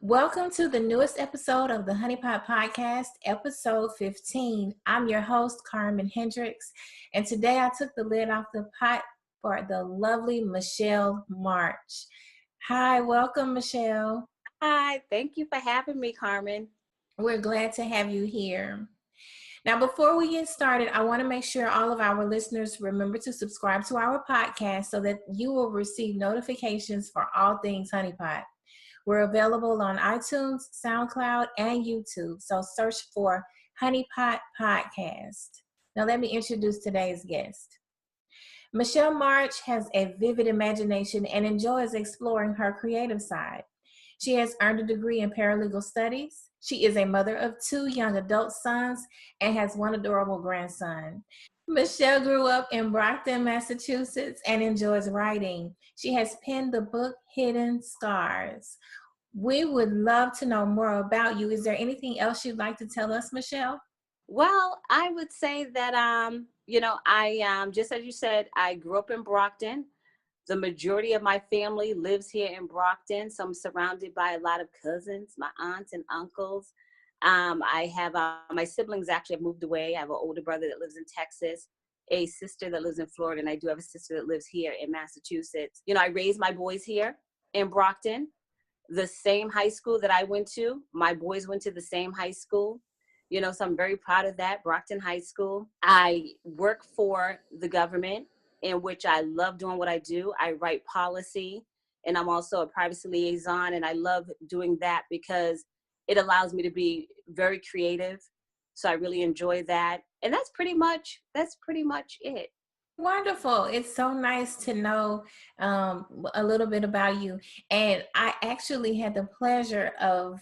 Welcome to the newest episode of the Honey Pot Podcast, episode 15. I'm your host, Carmen Hendricks, and today I took the lid off the pot for the lovely Michelle Marsh. Hi, welcome, Michelle. Hi, thank you for having me, Carmen. We're glad to have you here. Now, before we get started, I want to make sure all of our listeners remember to subscribe to our podcast so that you will receive notifications for all things Honey Pot. We're available on iTunes, SoundCloud, and YouTube. So search for Honey Pot Podcast. Now let me introduce today's guest. Michelle Marsh has a vivid imagination and enjoys exploring her creative side. She has earned a degree in paralegal studies. She is a mother of 2 young adult sons and has 1 adorable grandson. Michelle grew up in Brockton, Massachusetts, and enjoys writing. She has penned the book Hidden Scars. We would love to know more about you. Is there anything else you'd like to tell us, Michelle? Well, I would say that, I just as you said, I grew up in Brockton. The majority of my family lives here in Brockton, so I'm surrounded by a lot of cousins, my aunts and uncles. I have my siblings actually have moved away. I have an older brother that lives in Texas, a sister that lives in Florida, and I do have a sister that lives here in Massachusetts. I raised my boys here in Brockton. The same high school that I went to, my boys went to the same high school. So I'm very proud of that, Brockton High School. I work for the government, in which I love doing what I do. I write policy, and I'm also a privacy liaison, and I love doing that because it allows me to be very creative. So I really enjoy that. And that's pretty much it. Wonderful. It's so nice to know a little bit about you. And I actually had the pleasure of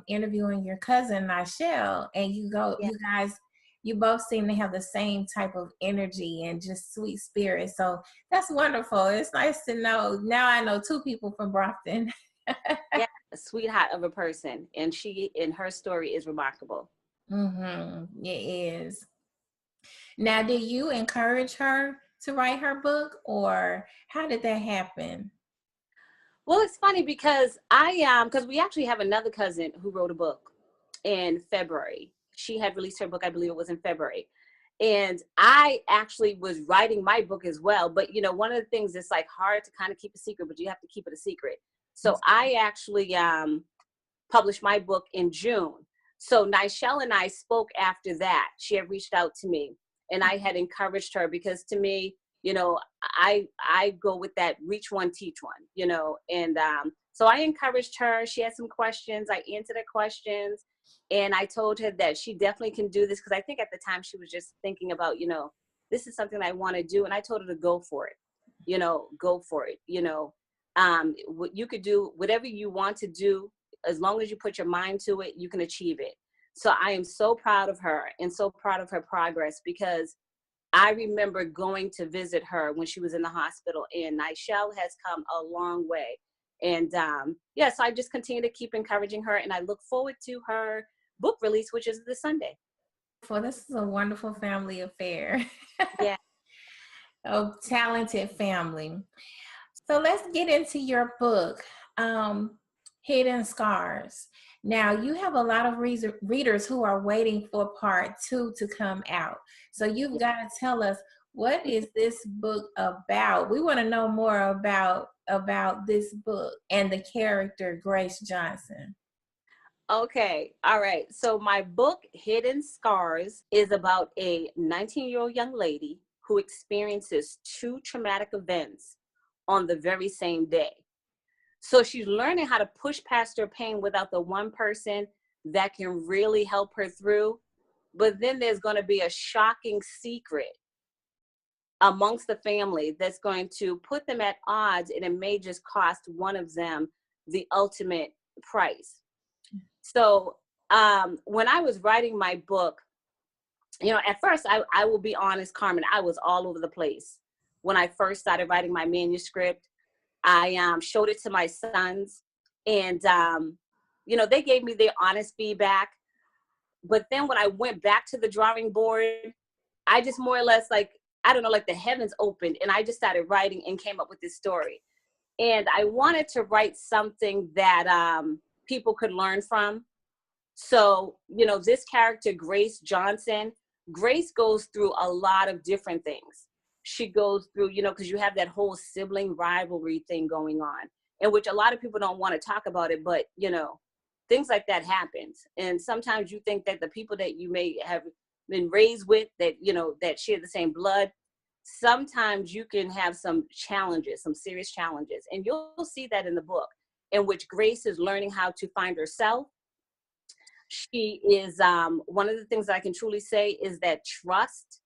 interviewing your cousin, Nichelle, and you guys, you both seem to have the same type of energy and just sweet spirit. So that's wonderful. It's nice to know. Now I know 2 people from Brockton. Yeah, a sweetheart of a person. And her story is remarkable. Mm-hmm. It is. Now, did you encourage her to write her book, or how did that happen? Well, it's funny because because we actually have another cousin who wrote a book in February. She had released her book, I believe it was in February. And I actually was writing my book as well. But, one of the things that's like hard to kind of keep a secret, but you have to keep it a secret. So I actually published my book in June. So Nichelle and I spoke after that. She had reached out to me, and I had encouraged her because to me, I go with that reach one, teach one, and so I encouraged her. She had some questions. I answered her questions, and I told her that she definitely can do this because I think at the time she was just thinking about, this is something I want to do. And I told her to go for it, go for it. You could do whatever you want to do. As long as you put your mind to it, you can achieve it. So I am so proud of her and so proud of her progress because I remember going to visit her when she was in the hospital, and Nichelle has come a long way. And so I just continue to keep encouraging her, and I look forward to her book release, which is this Sunday. Well, this is a wonderful family affair. Yeah. A talented family. So let's get into your book, Hidden Scars. Now, you have a lot of readers who are waiting for part 2 to come out. So you've got to tell us, what is this book about? We want to know more about this book and the character Grace Johnson. Okay. All right. So my book, Hidden Scars, is about a 19-year-old young lady who experiences 2 traumatic events on the very same day. So she's learning how to push past her pain without the one person that can really help her through. But then there's going to be a shocking secret amongst the family that's going to put them at odds, and it may just cost one of them the ultimate price. So when I was writing my book, at first, I will be honest, Carmen, I was all over the place. When I first started writing my manuscript, I showed it to my sons, and, they gave me their honest feedback. But then when I went back to the drawing board, I just more or less like the heavens opened, and I just started writing and came up with this story. And I wanted to write something that people could learn from. So, you know, this character, Grace Johnson, Grace goes through a lot of different things. She goes through, you know, because you have that whole sibling rivalry thing going on, in which a lot of people don't want to talk about it, but, you know, things like that happens. And sometimes you think that the people that you may have been raised with, that, you know, that share the same blood, sometimes you can have some challenges, some serious challenges. And you'll see that in the book, in which Grace is learning how to find herself. She is, one of the things that I can truly say is that trust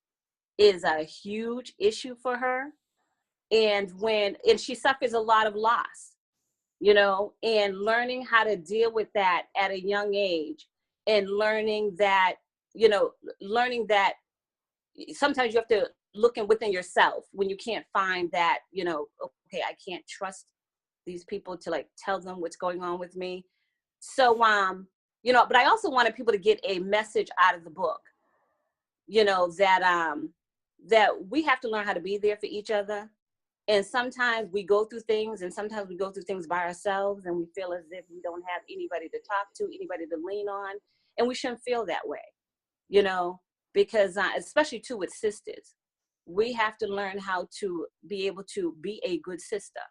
is a huge issue for her. And she suffers a lot of loss, you know, and learning how to deal with that at a young age, and learning that, you know, learning that sometimes you have to look within yourself when you can't find that, you know, okay, I can't trust these people to like tell them what's going on with me. So, you know, but I also wanted people to get a message out of the book, you know, that we have to learn how to be there for each other. And sometimes we go through things, and sometimes we go through things by ourselves, and we feel as if we don't have anybody to talk to, anybody to lean on. And we shouldn't feel that way, you know, because especially too with sisters, we have to learn how to be able to be a good sister.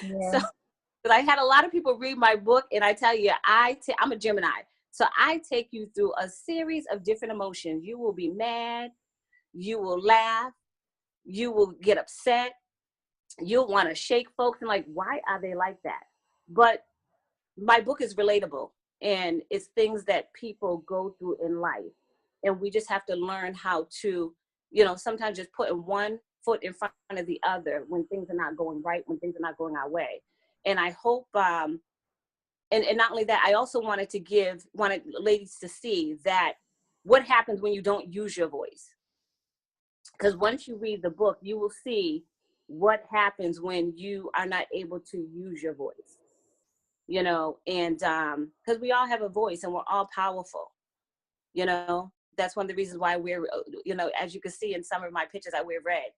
Yeah. So, but I had a lot of people read my book, and I tell you, I'm a Gemini. So I take you through a series of different emotions. You will be mad, you will laugh, you will get upset, you'll want to shake folks and like, why are they like that? But my book is relatable, and it's things that people go through in life. And we just have to learn how to, you know, sometimes just put one foot in front of the other when things are not going right, when things are not going our way. And I hope, and not only that, I also wanted ladies to see that what happens when you don't use your voice. Because once you read the book, you will see what happens when you are not able to use your voice, you know, and because we all have a voice and we're all powerful, you know. That's one of the reasons why we're, you know, as you can see in some of my pictures, I wear red.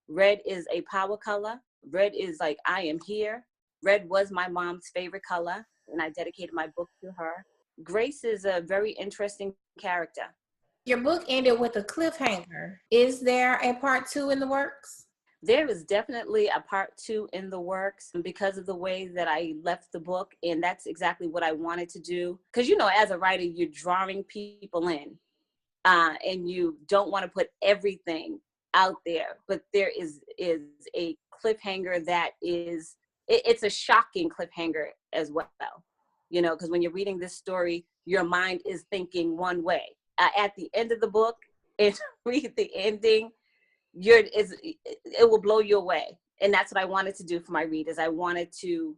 Red is a power color. Red is like, I am here. Red was my mom's favorite color, and I dedicated my book to her. Grace is a very interesting character. Your book ended with a cliffhanger. Is there a part 2 in the works? There is definitely a part 2 in the works because of the way that I left the book. And that's exactly what I wanted to do. Because, you know, as a writer, you're drawing people in, and you don't want to put everything out there. But there is a cliffhanger that is, it's a shocking cliffhanger as well. You know, because when you're reading this story, your mind is thinking one way. At the end of the book, and read the ending, it will blow you away. And that's what I wanted to do for my readers. I wanted to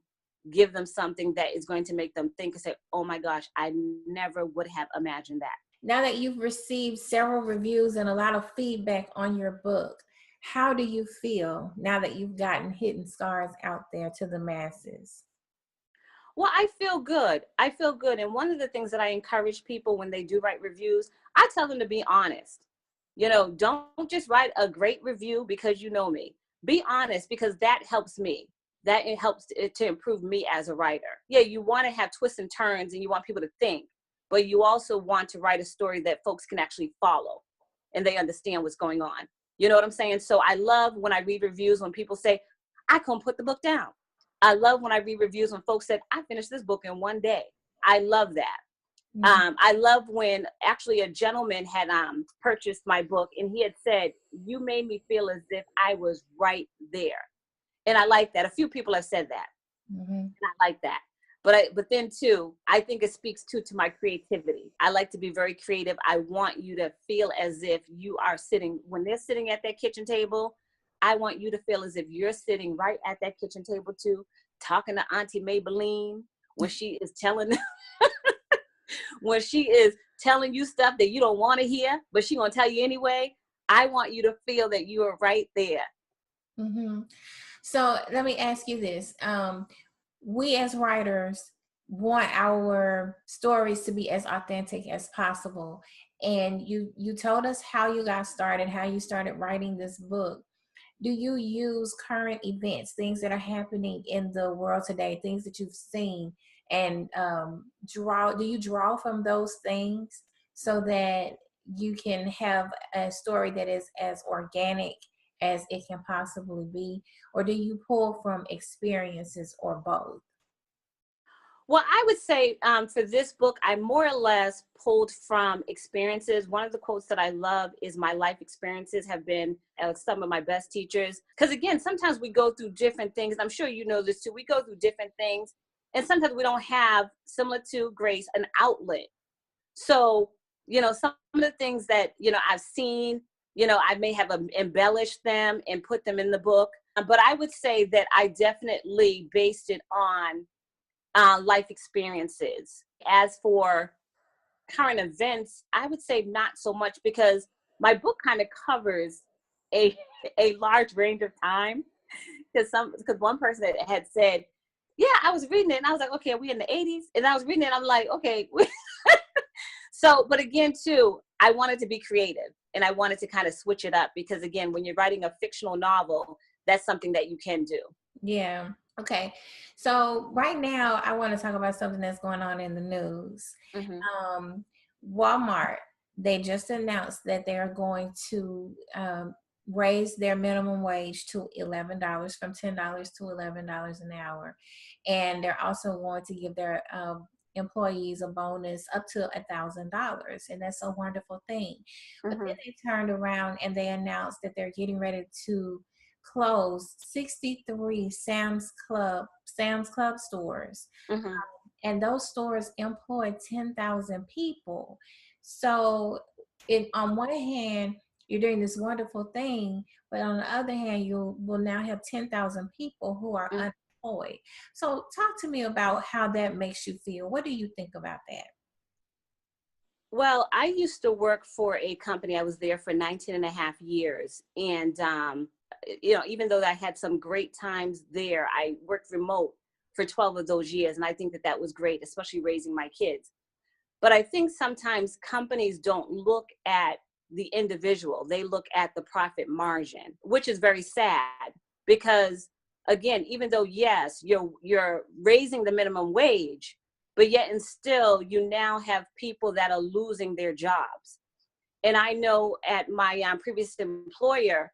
give them something that is going to make them think and say, oh my gosh, I never would have imagined that. Now that you've received several reviews and a lot of feedback on your book, how do you feel now that you've gotten Hidden Scars out there to the masses? Well, I feel good. I feel good. And one of the things that I encourage people when they do write reviews, I tell them to be honest. You know, don't just write a great review because you know me. Be honest, because that helps me. That it helps to improve me as a writer. Yeah, you want to have twists and turns and you want people to think, but you also want to write a story that folks can actually follow and they understand what's going on. You know what I'm saying? So I love when I read reviews when people say, I couldn't put the book down. I love when I read reviews when folks said, I finished this book in one day. I love that. Mm-hmm. I love when actually a gentleman had purchased my book and he had said, you made me feel as if I was right there. And I like that. A few people have said that. Mm-hmm. And I like that. But then too, I think it speaks to my creativity. I like to be very creative. I want you to feel as if you are sitting, when they're sitting at that kitchen table, I want you to feel as if you're sitting right at that kitchen table too, talking to Auntie Maybelline when she is telling when she is telling you stuff that you don't want to hear, but she's going to tell you anyway. I want you to feel that you are right there. Mm-hmm. So let me ask you this. We as writers want our stories to be as authentic as possible. And you told us how you got started, how you started writing this book. Do you use current events, things that are happening in the world today, things that you've seen, and do you draw from those things so that you can have a story that is as organic as it can possibly be, or do you pull from experiences, or both? Well, I would say for this book, I more or less pulled from experiences. One of the quotes that I love is, "My life experiences have been some of my best teachers." Because again, sometimes we go through different things. I'm sure you know this too. We go through different things, and sometimes we don't have, similar to Grace, an outlet. So, some of the things that, I've seen, I may have embellished them and put them in the book. But I would say that I definitely based it on life experiences. As for current events, I would say not so much, because my book kind of covers a a large range of time. Because one person had said, "Yeah, I was reading it," and I was like, "Okay, are we in the '80s?" And I was reading it, and I'm like, "Okay." So, but again, too, I wanted to be creative, and I wanted to kind of switch it up, because again, when you're writing a fictional novel, that's something that you can do. Yeah. Okay. So right now, I want to talk about something that's going on in the news. Hmm. Um, Walmart, they just announced that they are going to raise their minimum wage to $11, from $10 to $11 an hour, and they're also going to give their employees a bonus up to $1,000, and that's a wonderful thing. But then Hmm. they turned around and they announced that they're getting ready to closed 63 Sam's Club stores, Hmm. and those stores employ 10,000 people. So, on one hand, you're doing this wonderful thing, but on the other hand, you will now have 10,000 people who are unemployed. So, talk to me about how that makes you feel. What do you think about that? Well, I used to work for a company. I was there for 19 and a half years. And, even though I had some great times there, I worked remote for 12 of those years. And I think that that was great, especially raising my kids. But I think sometimes companies don't look at the individual, they look at the profit margin, which is very sad, because again, even though yes, you're raising the minimum wage, but yet and still you now have people that are losing their jobs. And I know at my previous employer,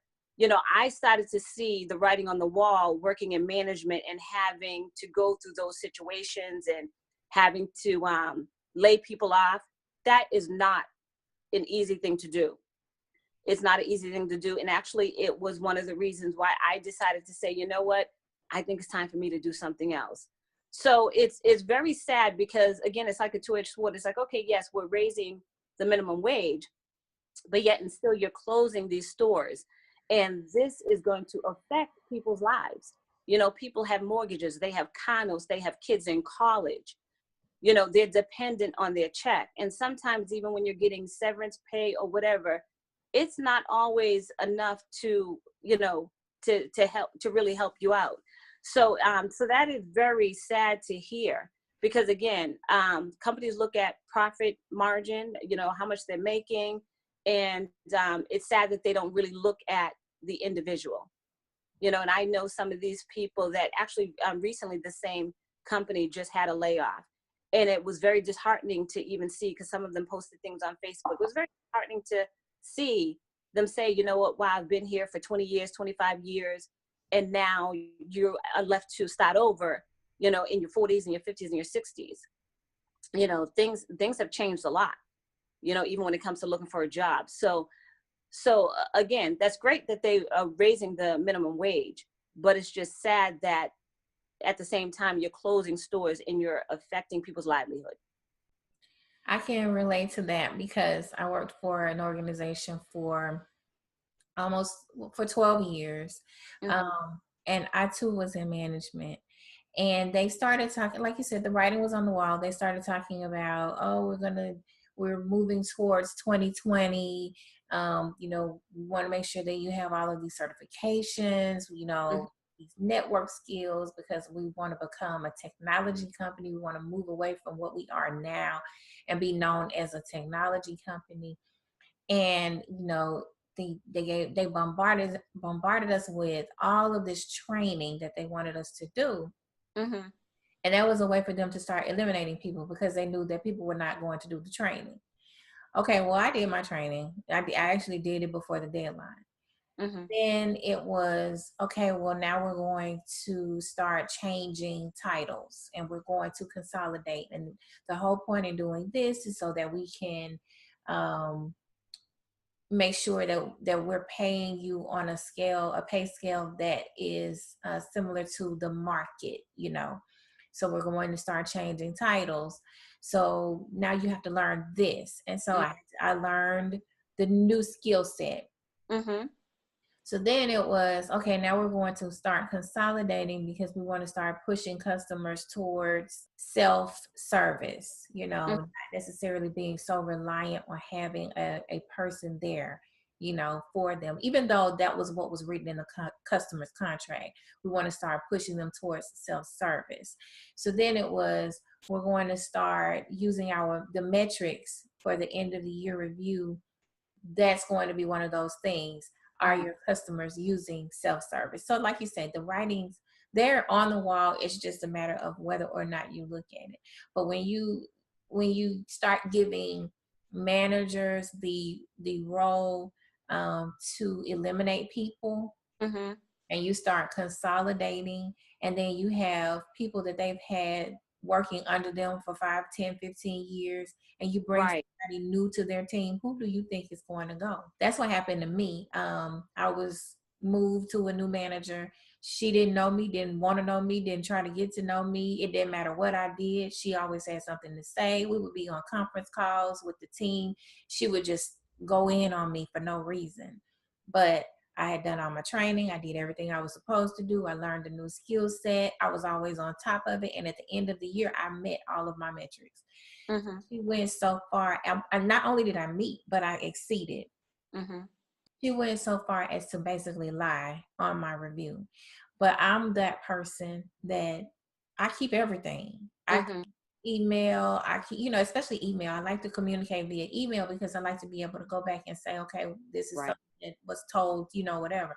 I started to see the writing on the wall working in management and having to go through those situations and having to lay people off. That is not an easy thing to do. It's not an easy thing to do. And actually, it was one of the reasons why I decided to say, you know what, I think it's time for me to do something else. So it's very sad, because again, it's like a two-edged sword. It's like, okay, yes, we're raising the minimum wage, but yet and still you're closing these stores. And this is going to affect people's lives. People have mortgages, they have condos, they have kids in college. They're dependent on their check. And sometimes even when you're getting severance pay or whatever, it's not always enough to, to help, to really help you out. So that is very sad to hear, because again, companies look at profit margin, how much they're making. And it's sad that they don't really look at the individual. And I know some of these people that actually recently the same company just had a layoff. And it was very disheartening to even see, because some of them posted things on Facebook. It was very disheartening to see them say, you know what, wow, I've been here for 20 years, 25 years, and now you are left to start over, in your 40s and your 50s and your 60s. Things have changed a lot, even when it comes to looking for a job. So again, that's great that they are raising the minimum wage, but it's just sad that at the same time you're closing stores and you're affecting people's livelihood. I can relate to that because I worked for an organization for almost for 12 years. Hmm. And I too was in management. And they started talking, like you said, the writing was on the wall. They started talking about, oh, we're moving towards 2020. We want to make sure that you have all of these certifications, these network skills, because we want to become a technology company. We want to move away from what we are now and be known as a technology company. And they bombarded us with all of this training that they wanted us to do. Hmm. And that was a way for them to start eliminating people because they knew that people were not going to do the training. Okay, well, I did my training. I actually did it before the deadline. Mm-hmm. Then it was, okay, well, now we're going to start changing titles and we're going to consolidate. And the whole point in doing this is so that we can make sure that we're paying you on a pay scale that is similar to the market, you know. So we're going to start changing titles. So now you have to learn this. And so I learned the new skill set. Mm-hmm. So then it was, okay, now we're going to start consolidating because we want to start pushing customers towards self-service, you know, Mm-hmm. not necessarily being so reliant on having a person there, you know, for them. Even though that was what was written in the customer's contract, we want to start pushing them towards self-service. So then it was, we're going to start using the metrics for the end of the year review. That's going to be one of those things. Are your customers using self-service? So like you said, the writings, they're on the wall. It's just a matter of whether or not you look at it. But when you start giving managers the role to eliminate people, Mm-hmm. and you start consolidating, and then you have people that they've had working under them for 5, 10, 15 years, and you bring Right. somebody new to their team, who do you think is going to go? That's what happened to me. I was moved to a new manager. She didn't know me, didn't want to know me, didn't try to get to know me. It didn't matter what I did. She always had something to say. We would be on conference calls with the team. She would just go in on me for no reason. But I had done all my training. I did everything I was supposed to do. I learned a new skill set. I was always on top of it. And at the end of the year, I met all of my metrics. Mm-hmm. She went so far. And not only did I meet, but I exceeded. Mm-hmm. She went so far as to basically lie on my review. But I'm that person that I keep everything. I Mm-hmm. email, I keep, you know, especially email. I like to communicate via email because I like to be able to go back and say, okay, this is Right. something that was told, you know, whatever.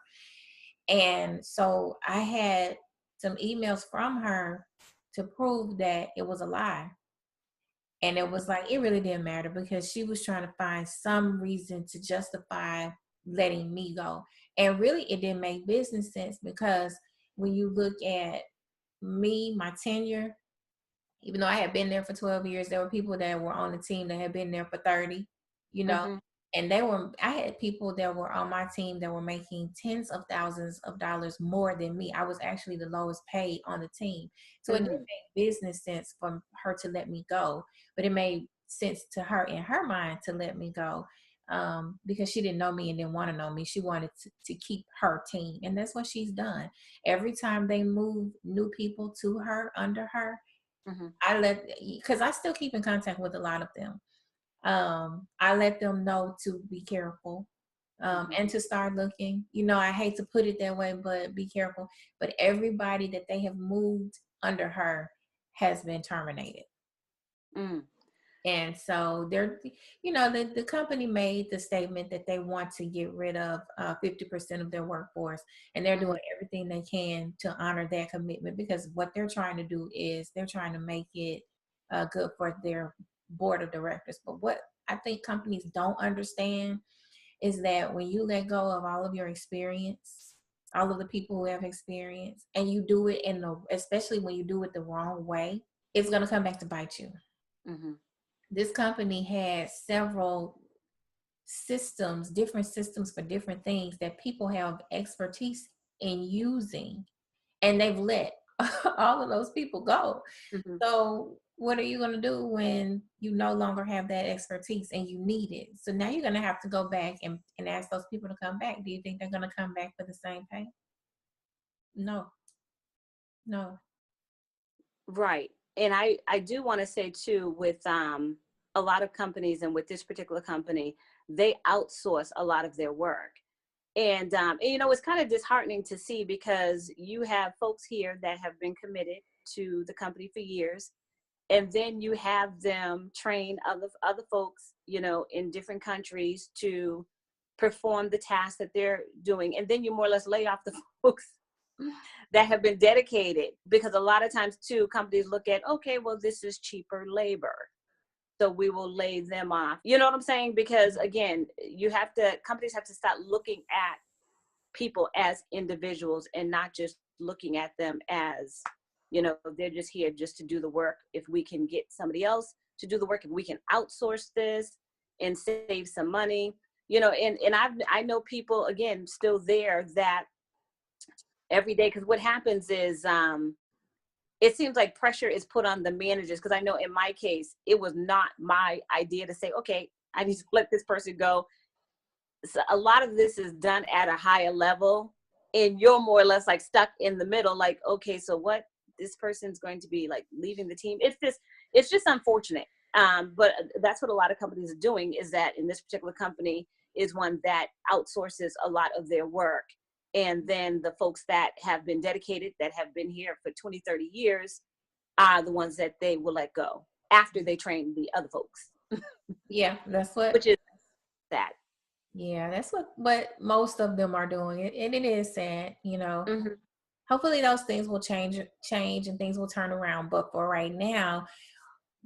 And so I had some emails from her to prove that it was a lie. And it was like, it really didn't matter because she was trying to find some reason to justify letting me go. And really, it didn't make business sense because when you look at me, my tenure, even though I had been there for 12 years, there were people that were on the team that had been there for 30, you know, Mm-hmm. and I had people that were on my team that were making tens of thousands of dollars more than me. I was actually the lowest paid on the team. So it didn't Mm-hmm. make business sense for her to let me go, but it made sense to her in her mind to let me go because she didn't know me and didn't want to know me. She wanted to keep her team. And that's what she's done. Every time they move new people to her, under her, Mm-hmm. because I still keep in contact with a lot of them. I let them know to be careful Mm-hmm. and to start looking. You know, I hate to put it that way, but be careful. But everybody that they have moved under her has been terminated. Mm-hmm. And so they're, you know, the company made the statement that they want to get rid of 50% of their workforce, and they're Mm-hmm. doing everything they can to honor that commitment because what they're trying to do is they're trying to make it good for their board of directors. But what I think companies don't understand is that when you let go of all of your experience, all of the people who have experience, and you do it especially when you do it the wrong way, it's going to come back to bite you. Mm-hmm. This company has several systems, different systems for different things that people have expertise in using, and they've let all of those people go. Mm-hmm. So what are you going to do when you no longer have that expertise and you need it? So now you're going to have to go back and ask those people to come back. Do you think they're going to come back for the same pay? No, no. Right. And I do want to say too, with a lot of companies and with this particular company, they outsource a lot of their work. And you know, it's kind of disheartening to see because you have folks here that have been committed to the company for years, and then you have them train other folks, you know, in different countries to perform the tasks that they're doing, and then you more or less lay off the folks that have been dedicated, because a lot of times too, companies look at, okay, well, this is cheaper labor, so we will lay them off. You know what I'm saying? Because again, companies have to start looking at people as individuals and not just looking at them as, they're just here just to do the work. If we can get somebody else to do the work, if we can outsource this and save some money, and I know people, again, still there that every day, because what happens is, it seems like pressure is put on the managers, because I know in my case, it was not my idea to say, okay, I need to let this person go. So a lot of this is done at a higher level, and you're more or less like stuck in the middle, like, okay, so what, this person's going to be like leaving the team. It's just unfortunate. But that's what a lot of companies are doing, is that in this particular company is one that outsources a lot of their work. And then the folks that have been dedicated, that have been here for 20, 30 years, are the ones that they will let go after they train the other folks. Yeah, that's what. Which is that. Yeah, that's what most of them are doing. And it is sad, Mm-hmm. Hopefully those things will change and things will turn around. But for right now,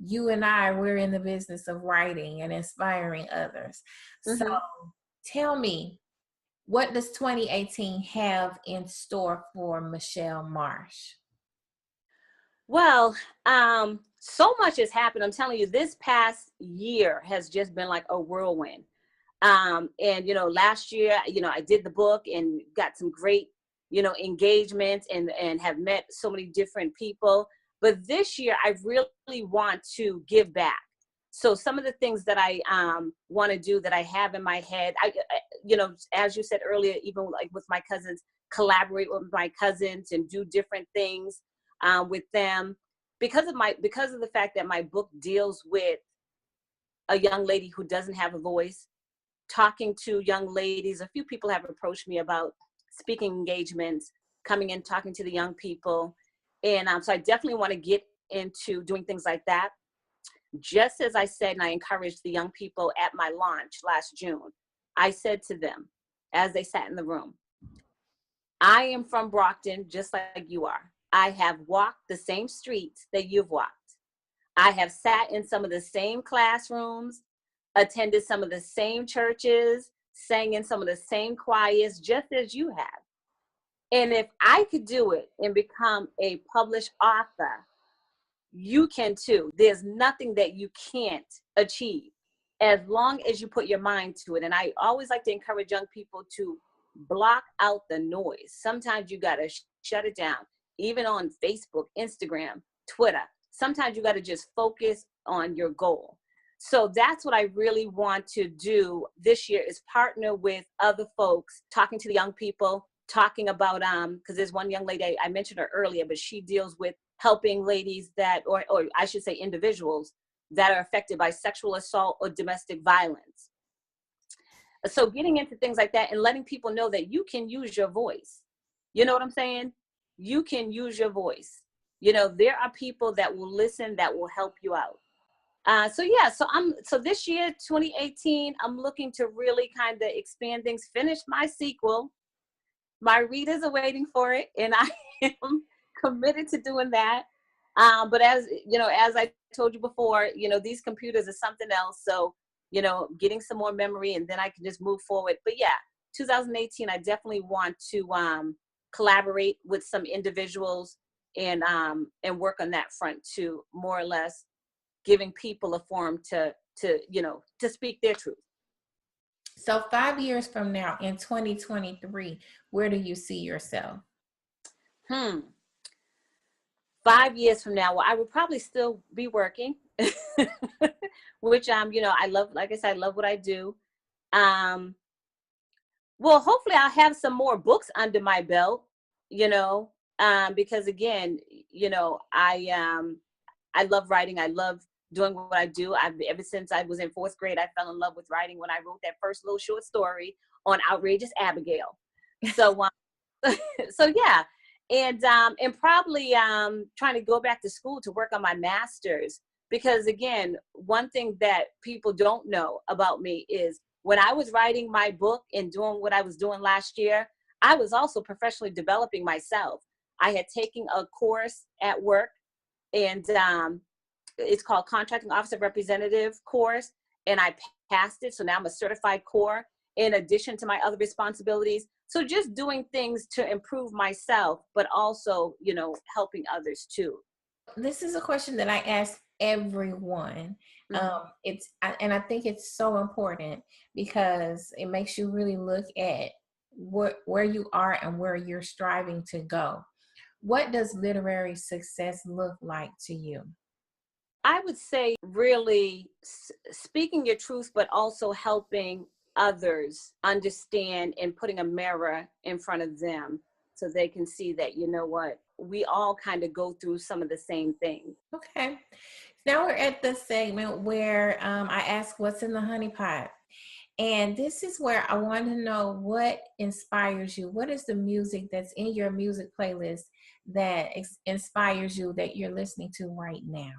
you and we're in the business of writing and inspiring others. Mm-hmm. So tell me, what does 2018 have in store for Michelle Marsh? Well, so much has happened. I'm telling you, this past year has just been like a whirlwind. And, last year, I did the book and got some great, engagements and have met so many different people. But this year, I really want to give back. So some of the things that I want to do, that I have in my head, as you said earlier, even like with my cousins, collaborate with my cousins and do different things with them, because of the fact that my book deals with a young lady who doesn't have a voice, talking to young ladies. A few people have approached me about speaking engagements, coming in, talking to the young people. And so I definitely want to get into doing things like that. Just as I said, and I encouraged the young people at my launch last June, I said to them, as they sat in the room, I am from Brockton, just like you are. I have walked the same streets that you've walked. I have sat in some of the same classrooms, attended some of the same churches, sang in some of the same choirs, just as you have. And if I could do it and become a published author, you can too. There's nothing that you can't achieve as long as you put your mind to it. And I always like to encourage young people to block out the noise. Sometimes you got to shut it down, even on Facebook, Instagram, Twitter. Sometimes you got to just focus on your goal. So that's what I really want to do this year, is partner with other folks, talking to the young people, talking about, because there's one young lady, I mentioned her earlier, but she deals with helping ladies that, or I should say individuals that are affected by sexual assault or domestic violence. So getting into things like that and letting people know that you can use your voice. You know what I'm saying? You can use your voice. There are people that will listen, that will help you out. So this year, 2018, I'm looking to really kind of expand things, finish my sequel. My readers are waiting for it, and I am committed to doing that. But as I told you before, these computers are something else. So, getting some more memory, and then I can just move forward. But yeah, 2018, I definitely want to collaborate with some individuals and work on that front to more or less giving people a forum to speak their truth. So 5 years from now, in 2023, where do you see yourself? 5 years from now, well, I would probably still be working, which I love. Like I said, I love what I do. Well, hopefully I'll have some more books under my belt, because again, I love writing. I love doing what I do. Ever since I was in 4th grade, I fell in love with writing when I wrote that first little short story on Outrageous Abigail. So, so yeah. And probably trying to go back to school to work on my master's, because again, one thing that people don't know about me is when I was writing my book and doing what I was doing last year, I was also professionally developing myself. I had taken a course at work, and it's called Contracting Officer Representative course, and I passed it. So now I'm a certified core in addition to my other responsibilities. So just doing things to improve myself, but also, you know, helping others too. This is a question that I ask everyone. Mm-hmm. And I think it's so important because it makes you really look at where you are and where you're striving to go. What does literary success look like to you? I would say really speaking your truth, but also helping others understand and putting a mirror in front of them so they can see that, you know what, we all kind of go through some of the same things. Okay. Now we're at the segment where I ask what's in the honey pot. And this is where I want to know what inspires you. What is the music that's in your music playlist that inspires you that you're listening to right now?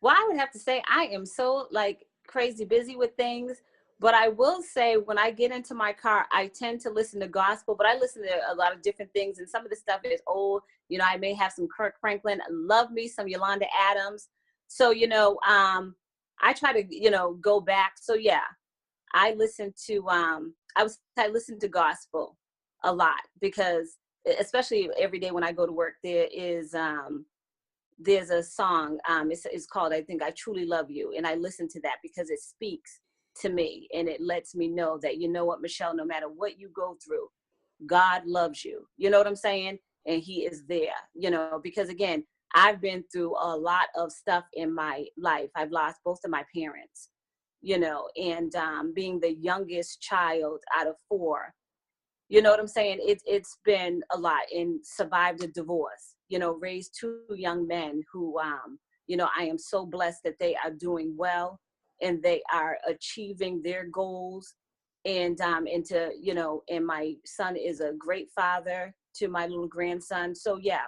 Well, I would have to say I am so like crazy busy with things, but I will say when I get into my car, I tend to listen to gospel, but I listen to a lot of different things, and some of the stuff is old. You know, I may have some Kirk Franklin. I love me some Yolanda Adams. So, you know, I try to, you know, go back. So yeah, I listen to I listen to gospel a lot because especially every day when I go to work, there's a song, it's called, I think, I Truly Love You. And I listen to that because it speaks to me and it lets me know that, you know what, Michelle, no matter what you go through, God loves you. You know what I'm saying? And he is there, you know, because again, I've been through a lot of stuff in my life. I've lost both of my parents, you know, and being the youngest child out of four, you know what I'm saying? It's been a lot, and survived a divorce, you know, raised two young men who, you know, I am so blessed that they are doing well and they are achieving their goals. And to, you know, and my son is a great father to my little grandson. So yeah.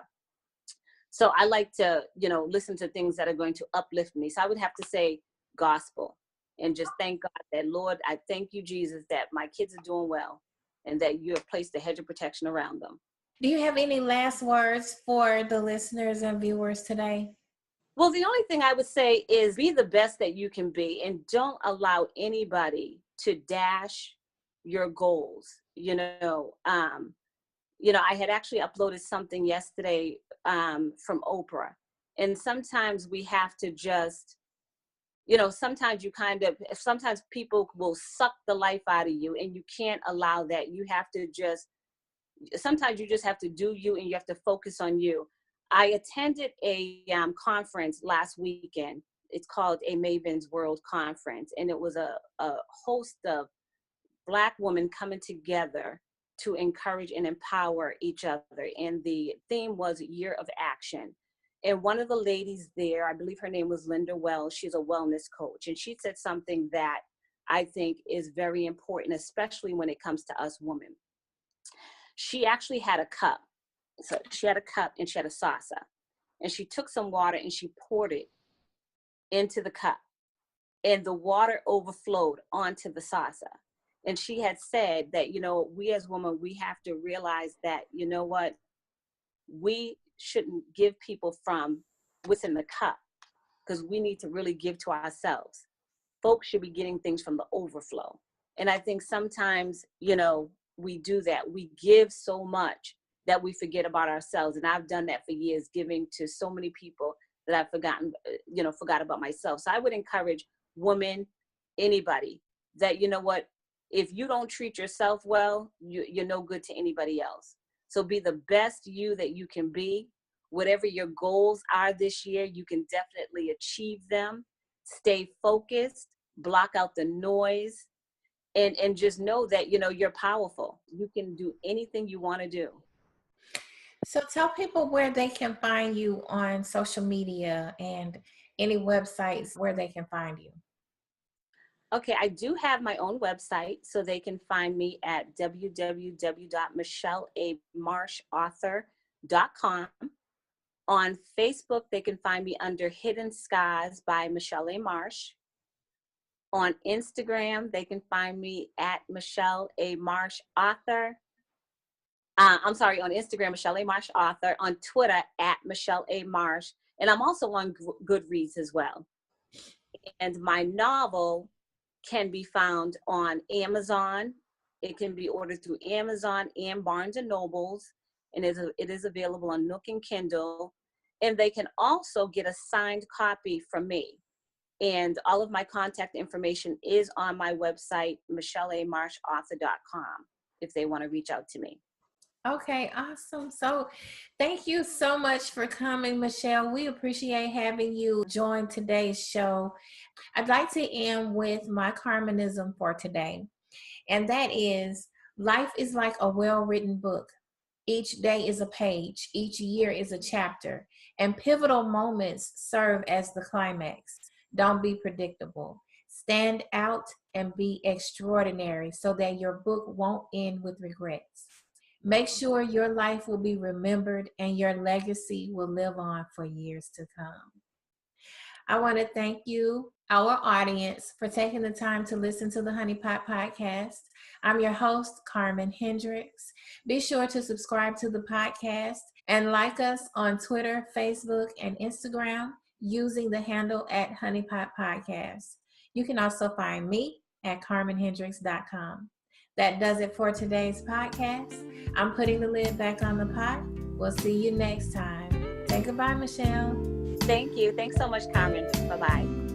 So I like to, you know, listen to things that are going to uplift me. So I would have to say gospel and just thank God that, Lord, I thank you, Jesus, that my kids are doing well and that you have placed a hedge of protection around them. Do you have any last words for the listeners and viewers today? Well, the only thing I would say is be the best that you can be and don't allow anybody to dash your goals. You know, I had actually uploaded something yesterday from Oprah. And sometimes we have to just, you know, sometimes people will suck the life out of you and you can't allow that. You have to just, sometimes you just have to do you and you have to focus on you. I attended a conference last weekend. It's called a Maven's World Conference. And it was a host of Black women coming together to encourage and empower each other. And the theme was Year of Action. And one of the ladies there, I believe her name was Linda Wells, she's a wellness coach. And she said something that I think is very important, especially when it comes to us women. She actually had a cup. So she had a cup and she had a saucer. And she took some water and she poured it into the cup. And the water overflowed onto the saucer. And she had said that, you know, we as women, we have to realize that, you know what, we shouldn't give people from what's in the cup because we need to really give to ourselves. Folks should be getting things from the overflow. And I think sometimes, you know, we do that. We give so much that we forget about ourselves. And I've done that for years, giving to so many people that I've forgot about myself. So I would encourage women, anybody, that, you know what, if you don't treat yourself well, you're no good to anybody else. So be the best you that you can be. Whatever your goals are this year, you can definitely achieve them. Stay focused, block out the noise, and just know that, you know, you're powerful. You can do anything you want to do. So tell people where they can find you on social media and any websites where they can find you. Okay, I do have my own website, so they can find me at www.michelleamarshauthor.com. On Facebook, they can find me under Hidden Skies by Michelle A. Marsh. On Instagram, they can find me at Michelle A. Marsh Author. I'm sorry, on Instagram, Michelle A. Marsh author, on Twitter at Michelle A. Marsh, and I'm also on Goodreads as well. And my novel can be found on Amazon. It can be ordered through Amazon and Barnes and Nobles, and it is available on Nook and Kindle. And they can also get a signed copy from me. And all of my contact information is on my website, michelleamarshauthor.com, if they want to reach out to me. Okay, awesome. So thank you so much for coming, Michelle. We appreciate having you join today's show. I'd like to end with my Carmenism for today, and that is, life is like a well-written book. Each day is a page, each year is a chapter, and pivotal moments serve as the climax. Don't be predictable. Stand out and be extraordinary so that your book won't end with regrets. Make sure your life will be remembered and your legacy will live on for years to come. I want to thank you, our audience, for taking the time to listen to the Honey Pot Podcast. I'm your host, Carmen Hendricks. Be sure to subscribe to the podcast and like us on Twitter, Facebook, and Instagram using the handle at Honey Pot Podcast. You can also find me at carmenhendricks.com. That does it for today's podcast. I'm putting the lid back on the pot. We'll see you next time. Say goodbye, Michelle. Thank you. Thanks so much, Carmen. Bye-bye.